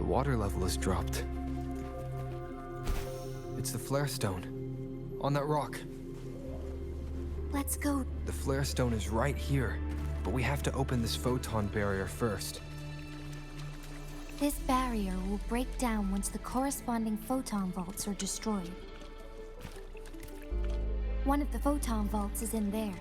The water level has dropped. It's the flare stone. On that rock. Let's go. The flare stone is right here, but we have to open this photon barrier first. This barrier will break down once the corresponding photon vaults are destroyed. One of the photon vaults is in there.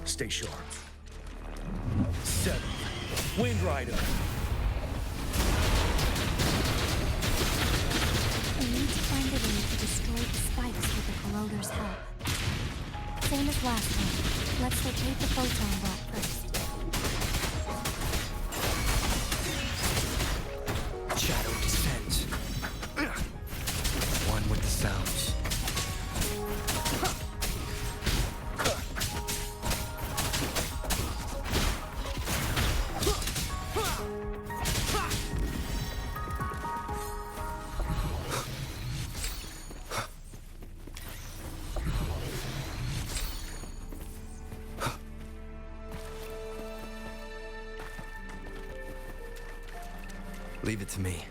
Stay sharp. 7. Wind Rider. We need to find a way to destroy the spikes with the corroder's help. Same as last time. Let's locate the photon vault first. Shadow descends. One with the sounds. Leave it to me.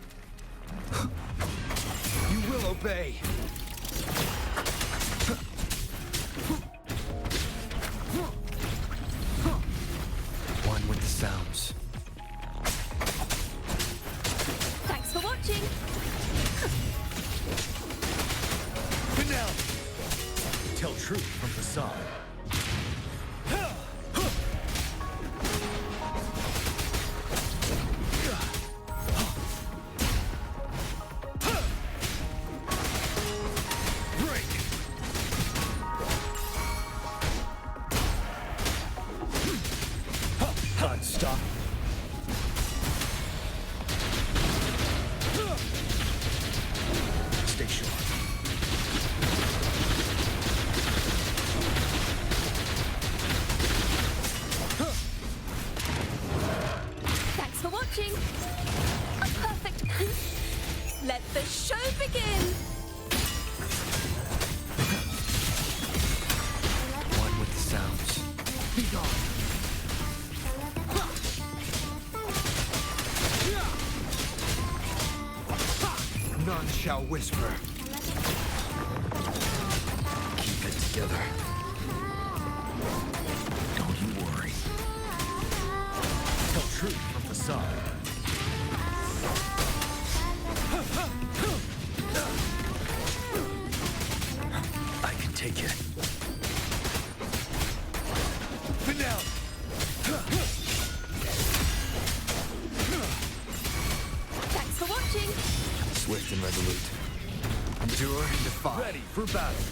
You will obey! One with the sounds. Thanks for watching! Mianloong. Tell truth from facade. Stop. Stay sharp. Thanks for watching! A perfect... Let the show begin! One with the sounds. Be gone! None shall whisper. Keep it together. Don't you worry. Tell truth from facade. I can take it. Mianloong. Thanks for watching! Swift and resolute. Endure and defy. Ready for battle.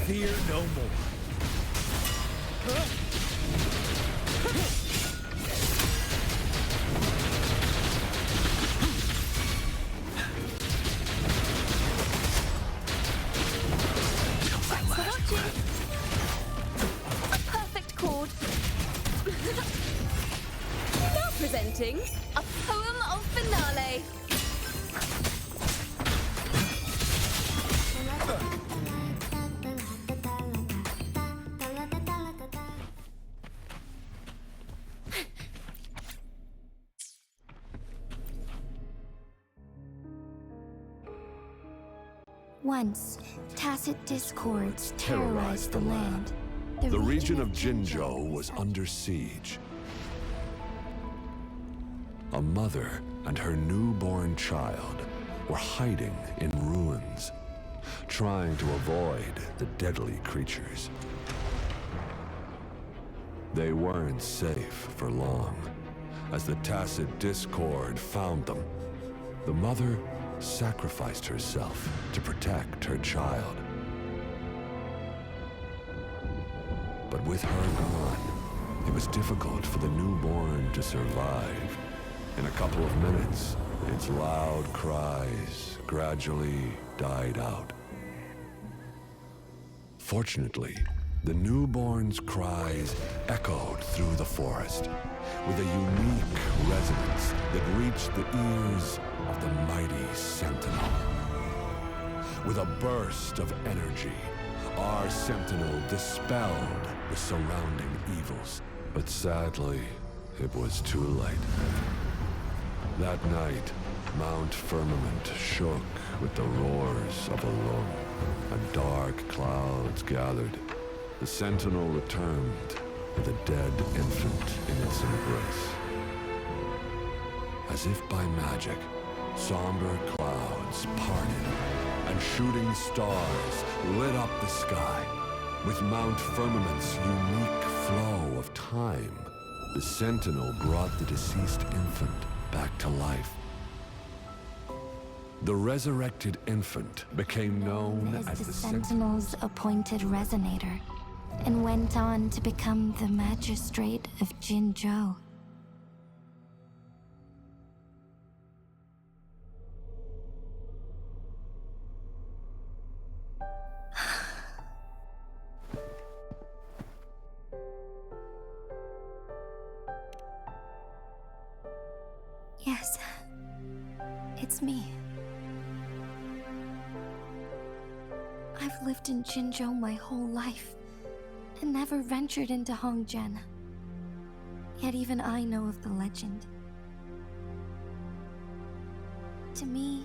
Fear no more. Thanks for watching! A perfect chord. Now presenting a poem of finale. Once, tacit discords terrorized the land. The region of Jinzhou was under siege. A mother and her newborn child were hiding in ruins, trying to avoid the deadly creatures. They weren't safe for long, as the tacit discord found them. The mother sacrificed herself to protect her child. But with her gone, it was difficult for the newborn to survive. In a couple of minutes, its loud cries gradually died out. Fortunately, The newborn's cries echoed through the forest with a unique resonance that reached the ears of the mighty Sentinel. With a burst of energy, our Sentinel dispelled the surrounding evils. But sadly, it was too late. That night, Mount Firmament shook with the roars of a lung, and dark clouds gathered. The Sentinel returned with a dead infant in its embrace. As if by magic, somber clouds parted, and shooting stars lit up the sky. With Mount Firmament's unique flow of time, the Sentinel brought the deceased infant back to life. The resurrected infant became known as the Sentinel's appointed resonator, and went on to become the magistrate of Jinzhou. Yes, it's me. I've lived in Jinzhou my whole life, and never ventured into Hongzhen. Yet even I know of the legend. To me,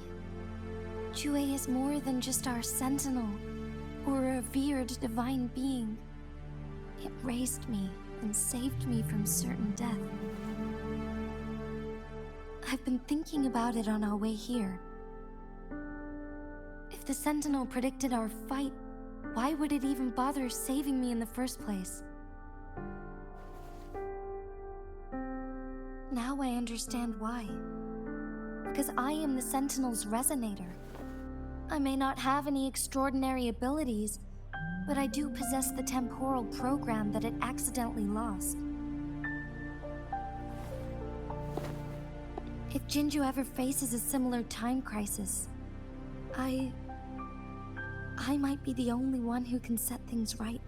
Jue is more than just our sentinel, or a revered divine being. It raised me and saved me from certain death. I've been thinking about it on our way here. If the Sentinel predicted our fight, why would it even bother saving me in the first place? Now I understand why. Because I am the Sentinel's resonator. I may not have any extraordinary abilities, but I do possess the temporal program that it accidentally lost. If Jinzhou ever faces a similar time crisis, I might be the only one who can set things right.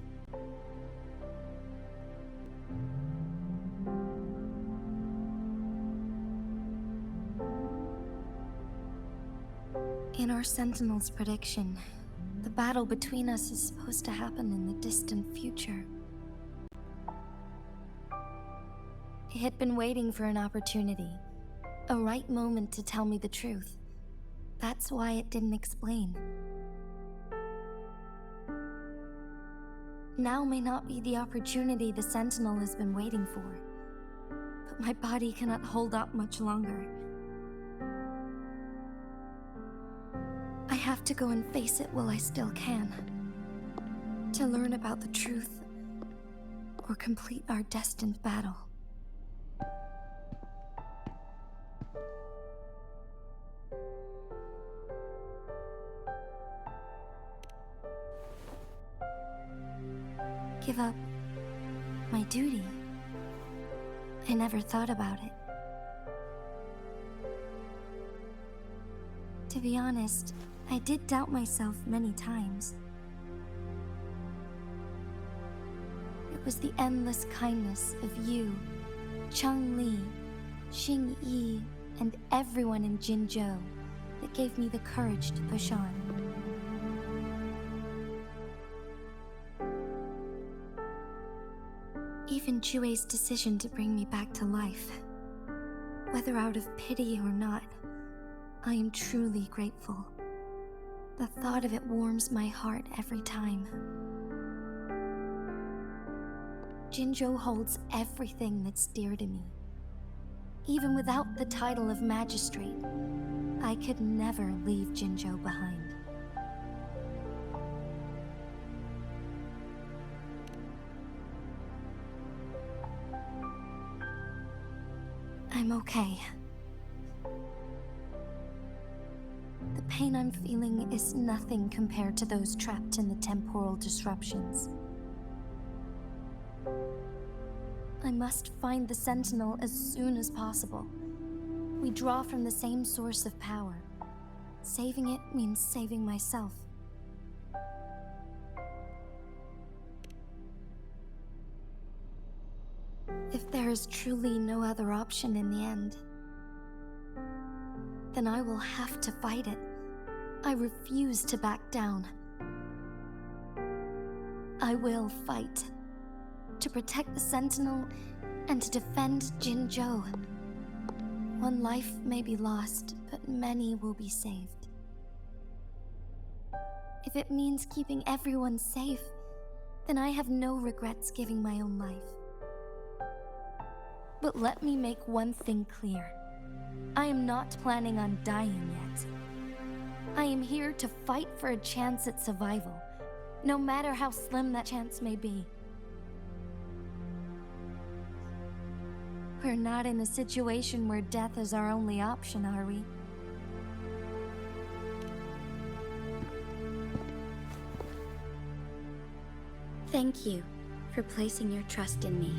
In our Sentinel's prediction, the battle between us is supposed to happen in the distant future. It had been waiting for an opportunity, a right moment to tell me the truth. That's why it didn't explain. Now may not be the opportunity the Sentinel has been waiting for, but my body cannot hold up much longer. I have to go and face it while I still can, to learn about the truth, or complete our destined battle. Give up my duty? I never thought about it. To be honest, I did doubt myself many times. It was the endless kindness of you, Cheng Li, Xing Yi, and everyone in Jinzhou that gave me the courage to push on. Even Jue's decision to bring me back to life, whether out of pity or not, I am truly grateful. The thought of it warms my heart every time. Jinzhou holds everything that's dear to me. Even without the title of magistrate, I could never leave Jinzhou behind. I'm okay. The pain I'm feeling is nothing compared to those trapped in the temporal disruptions. I must find the Sentinel as soon as possible. We draw from the same source of power. Saving it means saving myself. If there is truly no other option in the end, then I will have to fight it. I refuse to back down. I will fight. To protect the Sentinel and to defend Jinzhou. One life may be lost, but many will be saved. If it means keeping everyone safe, then I have no regrets giving my own life. But let me make one thing clear. I am not planning on dying yet. I am here to fight for a chance at survival, no matter how slim that chance may be. We're not in a situation where death is our only option, are we? Thank you for placing your trust in me.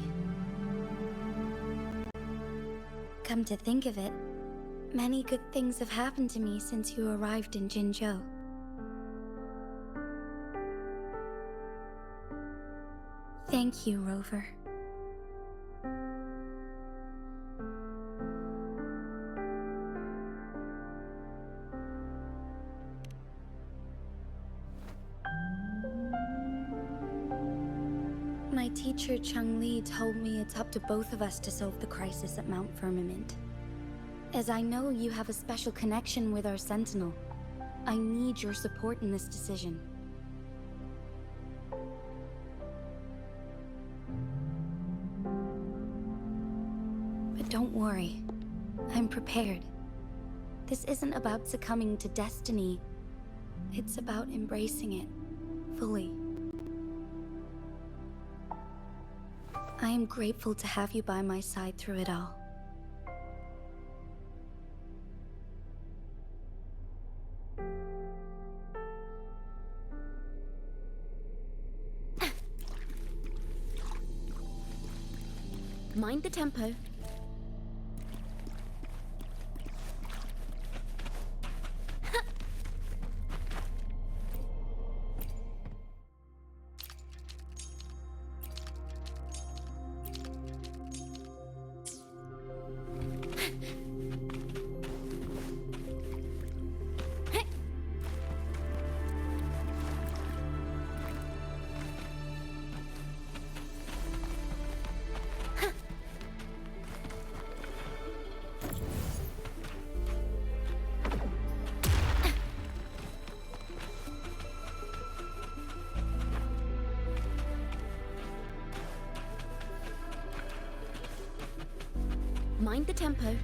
Come to think of it, many good things have happened to me since you arrived in Jinzhou. Thank you, Rover. My teacher Cheng-Li told me it's up to both of us to solve the crisis at Mount Firmament. As I know you have a special connection with our Sentinel, I need your support in this decision. But don't worry, I'm prepared. This isn't about succumbing to destiny, it's about embracing it fully. I am grateful to have you by my side through it all. Mind the tempo. Mind the tempo.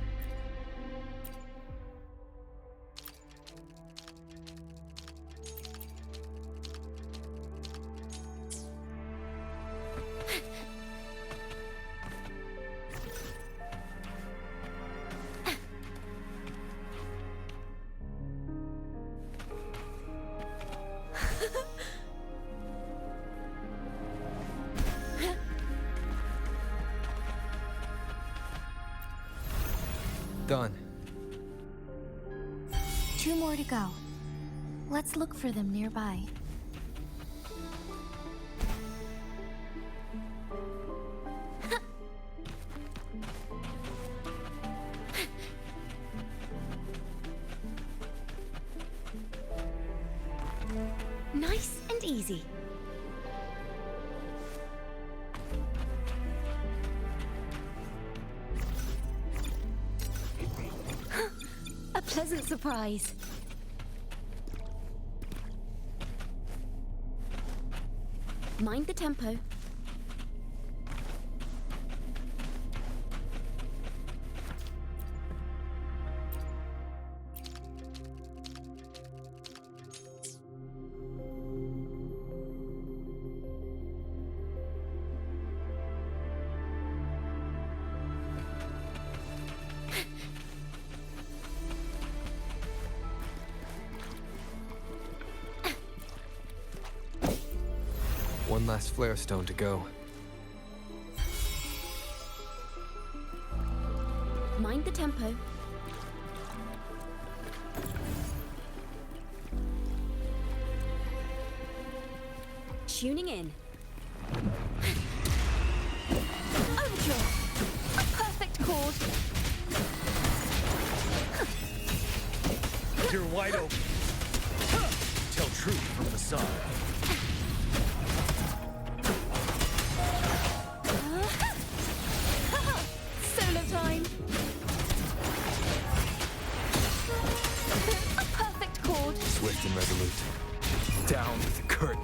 Done. 2 more to go. Let's look for them nearby. Nice and easy. A pleasant surprise. Mind the tempo. One last flare stone to go. Mind the tempo. Tuning in. Overkill! You're wide open. Tell truth from facade. Solo time. A perfect chord. Swift and resolute. Down with the curtain.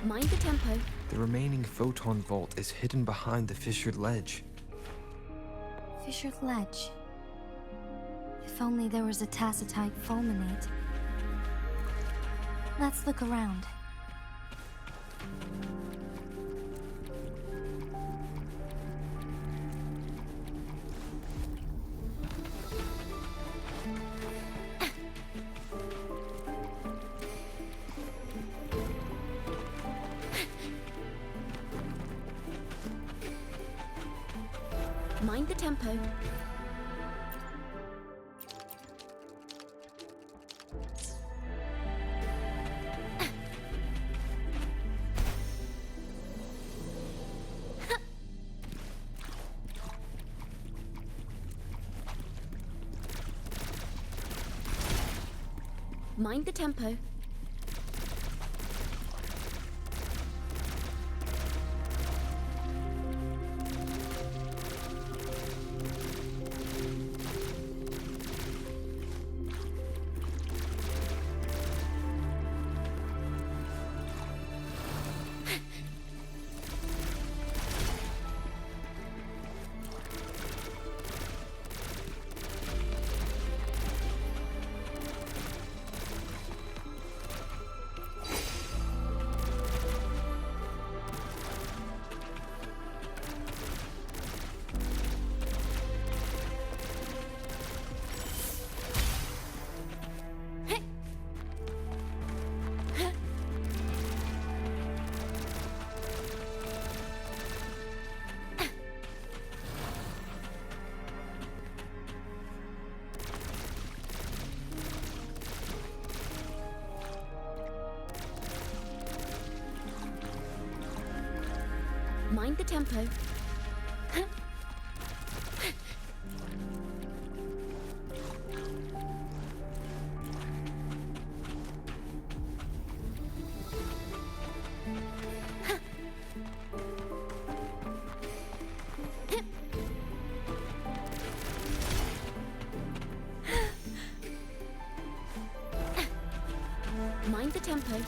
Mind the tempo. The remaining photon vault is hidden behind the fissured ledge. Fissured ledge. If only there was a tacitite fulminate. Let's look around. Mind the tempo. Mind the tempo. Mind the tempo. Mind the tempo.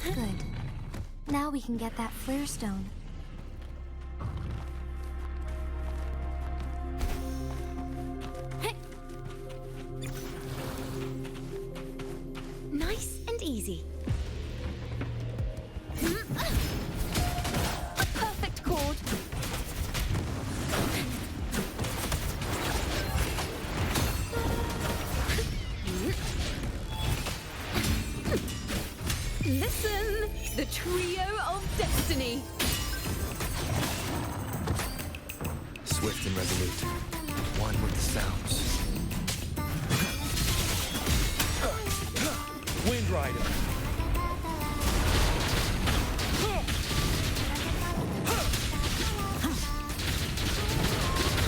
Good. Now we can get that flare stone. Nice and easy. A perfect chord. Listen, the trio of destiny. Swift and resolute. One with the sounds. Wind Rider.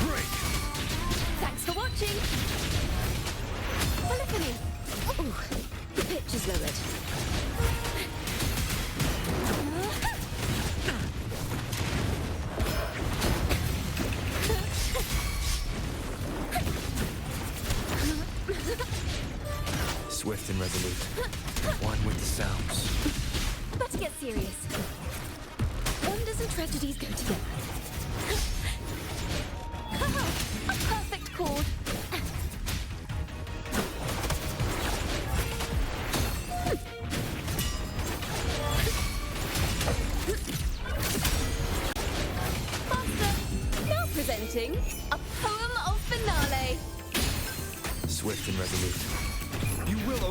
Break. Thanks for watching. Polyphony. Ooh, the pitch is lowered. Swift and resolute. One with the sounds. Better get serious. Wonders and tragedies go together. A perfect chord.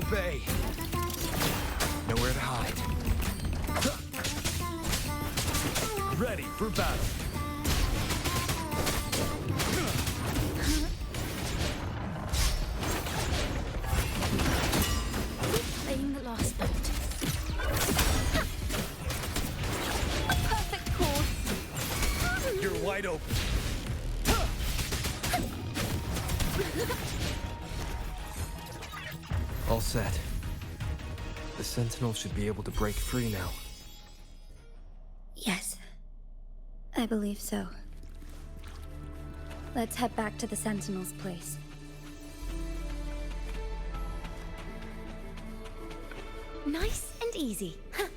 Obey. Nowhere to hide. Ready for battle. Playing the last note. Perfect chord. You're wide open. All set. The Sentinel should be able to break free now. Yes, I believe so. Let's head back to the Sentinel's place. Nice and easy. Huh.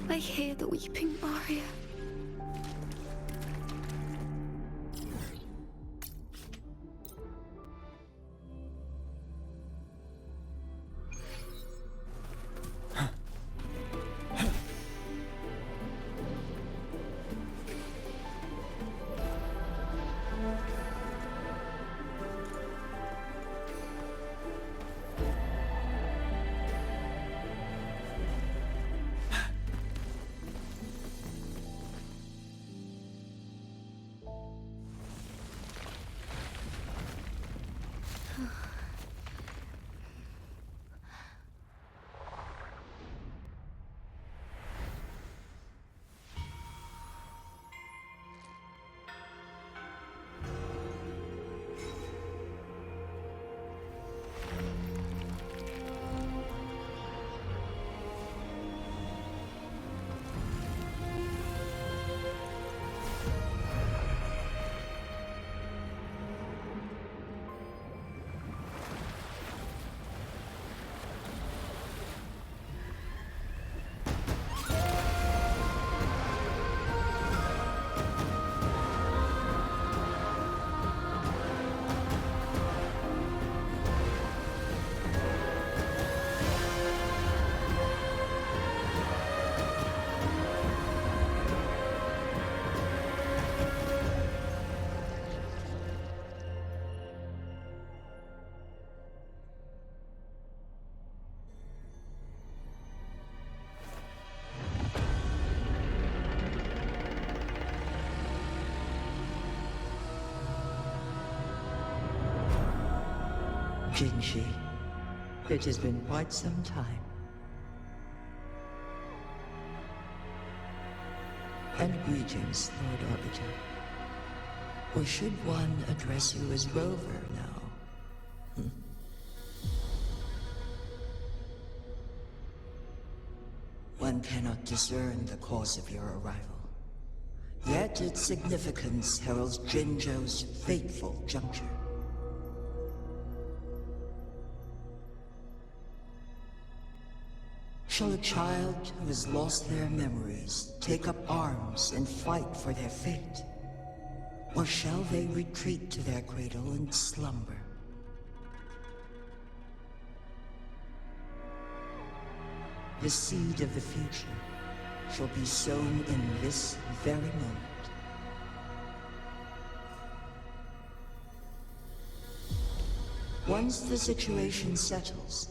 I hear the weeping aria. Jinshi, it has been quite some time. And greetings, Lord Arbiter. Or should one address you as Rover now? One cannot discern the cause of your arrival. Yet its significance heralds Jinzhou's fateful juncture. Shall a child who has lost their memories take up arms and fight for their fate? Or shall they retreat to their cradle and slumber? The seed of the future shall be sown in this very moment. Once the situation settles,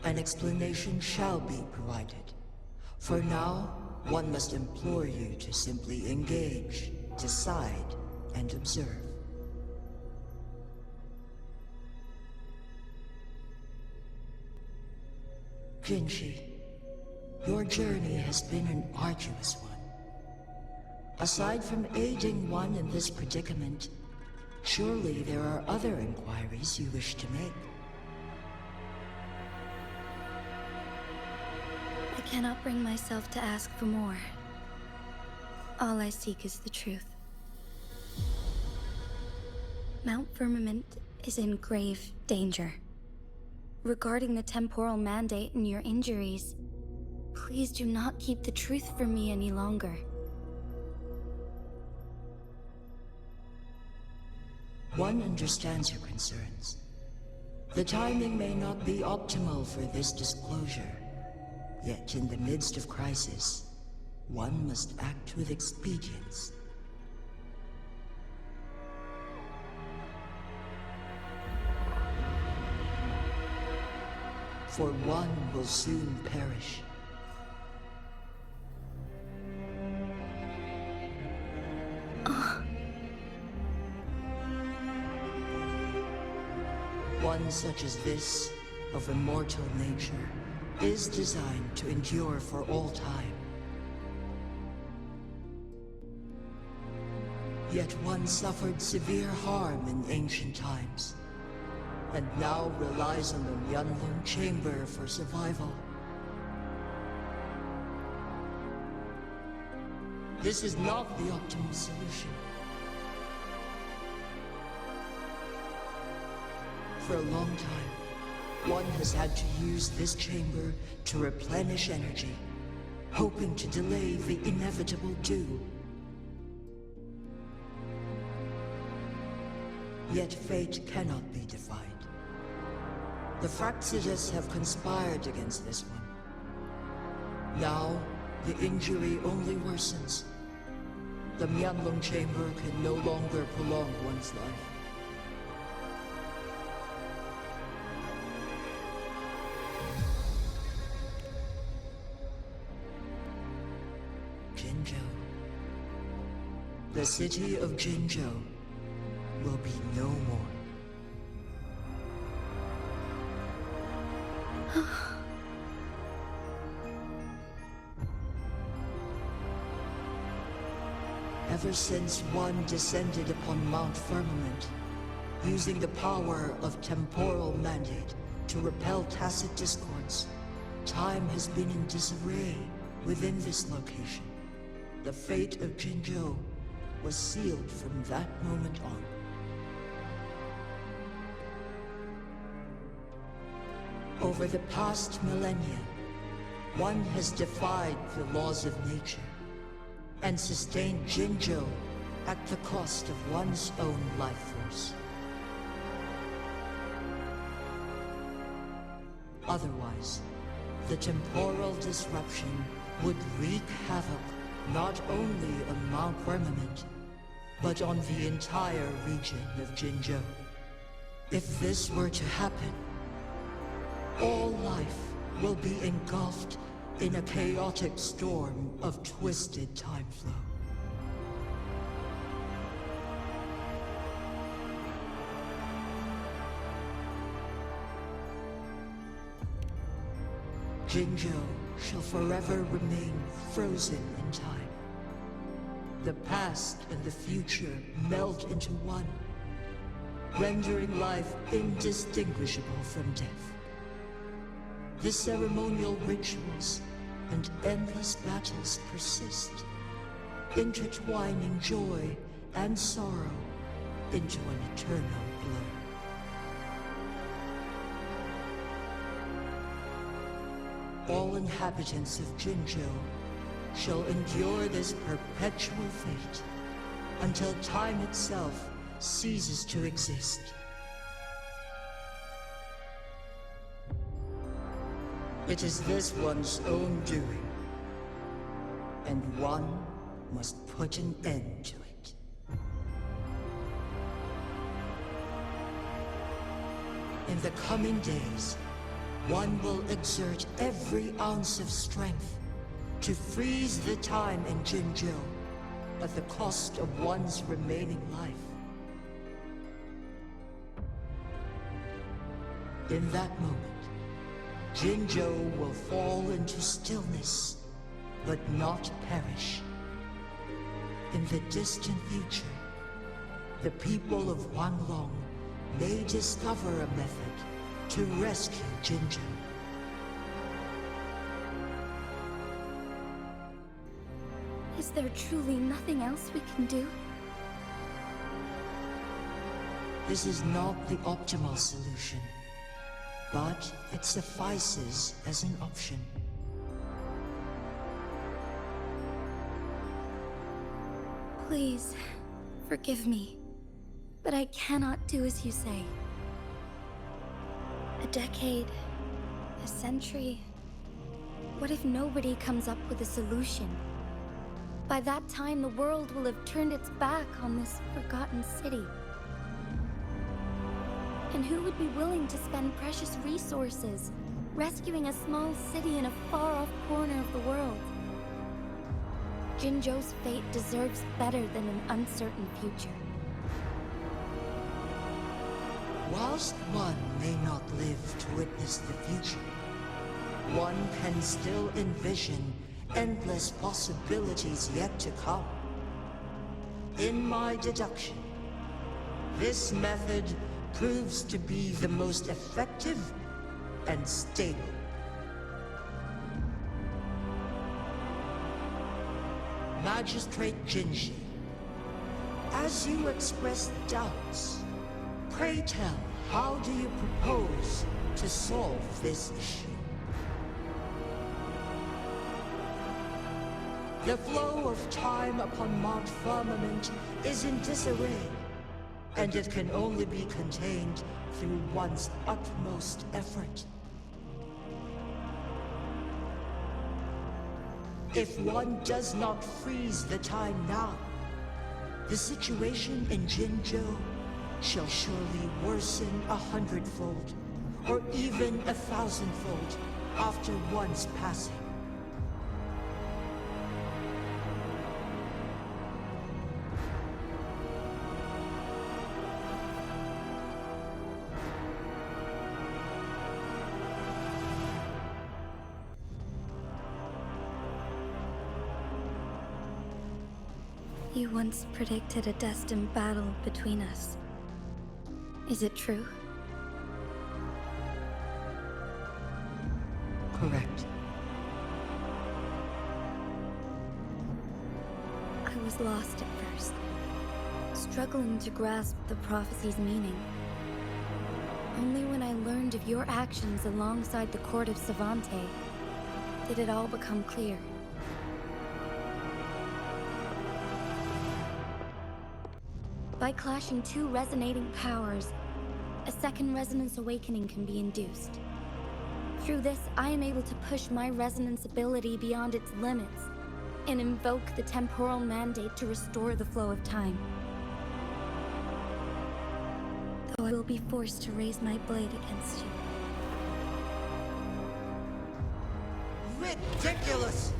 an explanation shall be provided. For now, one must implore you to simply engage, decide, and observe. Jinshi, your journey has been an arduous one. Aside from aiding one in this predicament, surely there are other inquiries you wish to make. cannot bring myself to ask for more. All I seek is the truth. Mount Firmament is in grave danger. Regarding the temporal mandate and your injuries, please do not keep the truth from me any longer. One understands your concerns. The timing may not be optimal for this disclosure. Yet in the midst of crisis, one must act with expedience. For one will soon perish. One such as this, of immortal nature, is designed to endure for all time. Yet one suffered severe harm in ancient times, and now relies on the Mianloong chamber for survival. This is not the optimal solution. For a long time, one has had to use this chamber to replenish energy, hoping to delay the inevitable doom. Yet fate cannot be defied. The Fraxitus have conspired against this one. Now, the injury only worsens. The Mianloong chamber can no longer prolong one's life. Jinzhou. The city of Jinzhou will be no more. Ever since one descended upon Mount Firmament, using the power of temporal mandate to repel tacit discords, time has been in disarray within this location. The fate of Jinzhou was sealed from that moment on. Over the past millennia, one has defied the laws of nature and sustained Jinzhou at the cost of one's own life force. Otherwise, the temporal disruption would wreak havoc not only on Mount Firmament, but on the entire region of Jinzhou. If this were to happen, all life will be engulfed in a chaotic storm of twisted time flow. Jinzhou shall forever remain frozen in time. The past and the future melt into one, rendering life indistinguishable from death. The ceremonial rituals and endless battles persist, intertwining joy and sorrow into an eternal blur. All inhabitants of Jinzhou shall endure this perpetual fate until time itself ceases to exist. It is this one's own doing, and one must put an end to it. In the coming days, one will exert every ounce of strength to freeze the time in Jinzhou at the cost of one's remaining life. In that moment, Jinzhou will fall into stillness, but not perish. In the distant future, the people of Mianloong may discover a method to rescue Jinzhou. Is there truly nothing else we can do? This is not the optimal solution, but it suffices as an option. Please, forgive me, but I cannot do as you say. A decade, a century. What if nobody comes up with a solution? By that time, the world will have turned its back on this forgotten city. And who would be willing to spend precious resources rescuing a small city in a far-off corner of the world? Jinzhou's fate deserves better than an uncertain future. Whilst one may not live to witness the future, one can still envision endless possibilities yet to come. In my deduction, this method proves to be the most effective and stable. Magistrate Jinji, as you express doubts, pray tell, how do you propose to solve this issue? The flow of time upon Mount Firmament is in disarray, and it can only be contained through one's utmost effort. If one does not freeze the time now, the situation in Jinzhou shall surely worsen 100-fold, or even 1,000-fold after one's passing. You once predicted a destined battle between us. Is it true? Correct. I was lost at first, struggling to grasp the prophecy's meaning. Only when I learned of your actions alongside the court of Savante did it all become clear. By clashing two resonating powers, a second resonance awakening can be induced. Through this, I am able to push my resonance ability beyond its limits and invoke the temporal mandate to restore the flow of time. Though I will be forced to raise my blade against you. Ridiculous!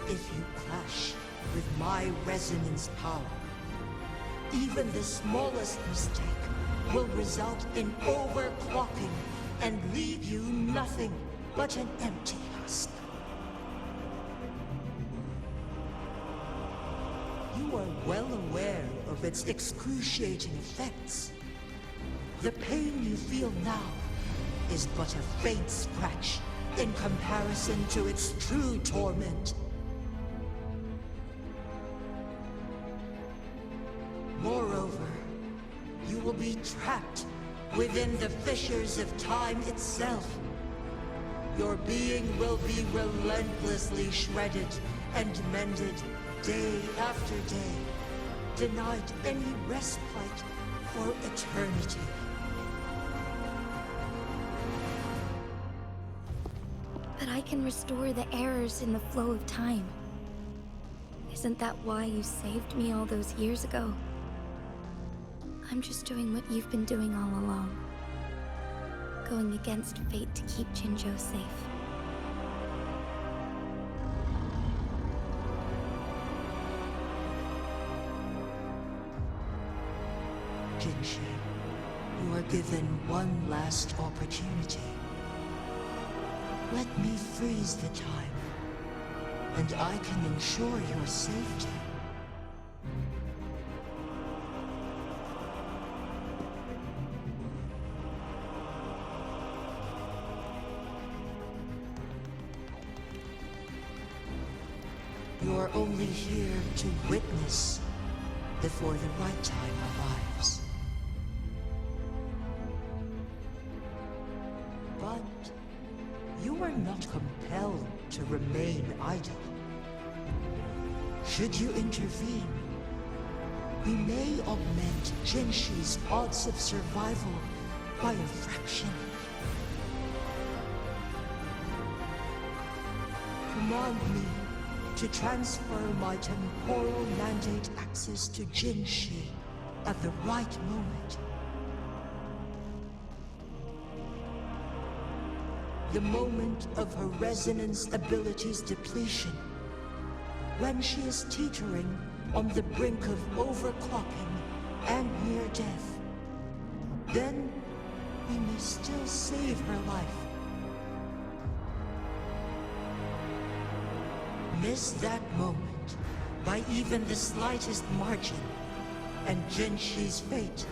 If you clash with my resonance power, even the smallest mistake will result in overclocking and leave you nothing but an empty husk. You are well aware of its excruciating effects. The pain you feel now is but a faint scratch in comparison to its true torment. Moreover, you will be trapped within the fissures of time itself. Your being will be relentlessly shredded and mended day after day, denied any respite for eternity. But I can restore the errors in the flow of time. Isn't that why you saved me all those years ago? I'm just doing what you've been doing all along. Going against fate to keep Jinzhou safe. Jinshi, you are given one last opportunity. Let me freeze the time, and I can ensure your safety. you're only here to witness before the right time arrives. But you are not compelled to remain idle. Should you intervene, we may augment Jinshi's odds of survival by a fraction. Command me to transfer my temporal mandate access to Jinshi at the right moment. The moment of her resonance ability's depletion, when she is teetering on the brink of overclocking and near death. Then we may still save her life. Miss that moment by even the slightest margin, and Jinshi's fate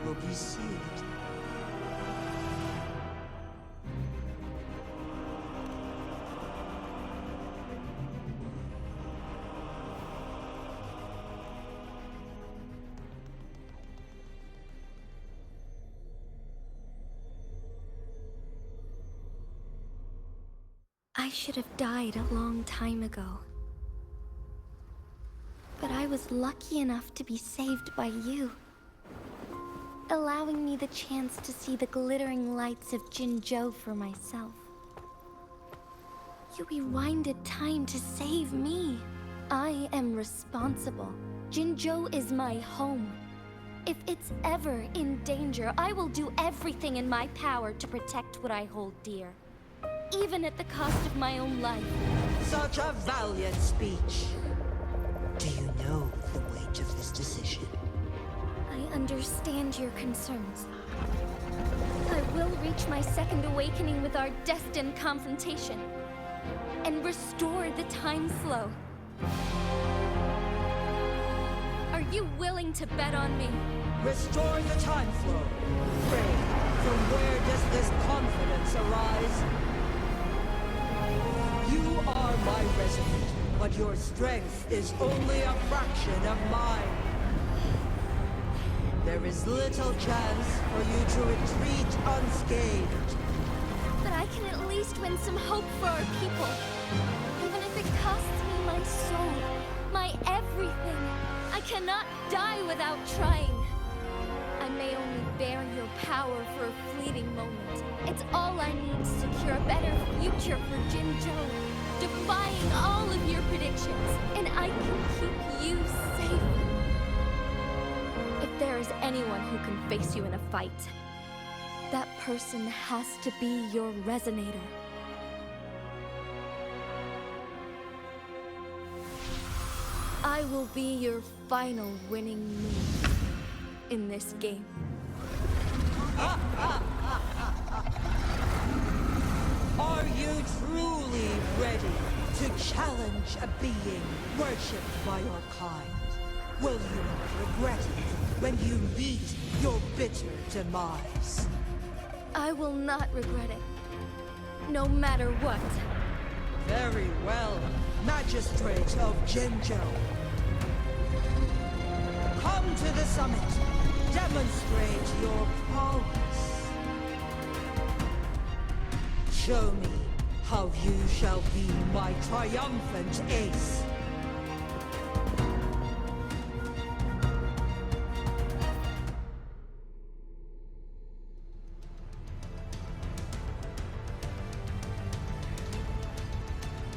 will be sealed. I should have died a long time ago. But I was lucky enough to be saved by you, allowing me the chance to see the glittering lights of Jinzhou for myself. You rewinded time to save me. I am responsible. Jinzhou is my home. If it's ever in danger, I will do everything in my power to protect what I hold dear. Even at the cost of my own life. Such a valiant speech. Do you know the weight of this decision? I understand your concerns. I will reach my second awakening with our destined confrontation and restore the time flow. Are you willing to bet on me? Restore the time flow. Pray, from where does this confidence arise? You are my resident, but your strength is only a fraction of mine. There is little chance for you to retreat unscathed. But I can at least win some hope for our people. Even if it costs me my soul, my everything. I cannot die without trying. I may only bear your power for a fleeting moment. It's all I need to secure a better future for Jinzhou, defying all of your predictions, and I can keep you safe. If there is anyone who can face you in a fight, that person has to be your resonator. I will be your final winning move in this game. Are you truly ready to challenge a being worshipped by your kind? Will you not regret it when you meet your bitter demise? I will not regret it, no matter what. Very well, Magistrate of Jinzhou. Come to the summit. Demonstrate your prowess. Show me how you shall be my triumphant ace.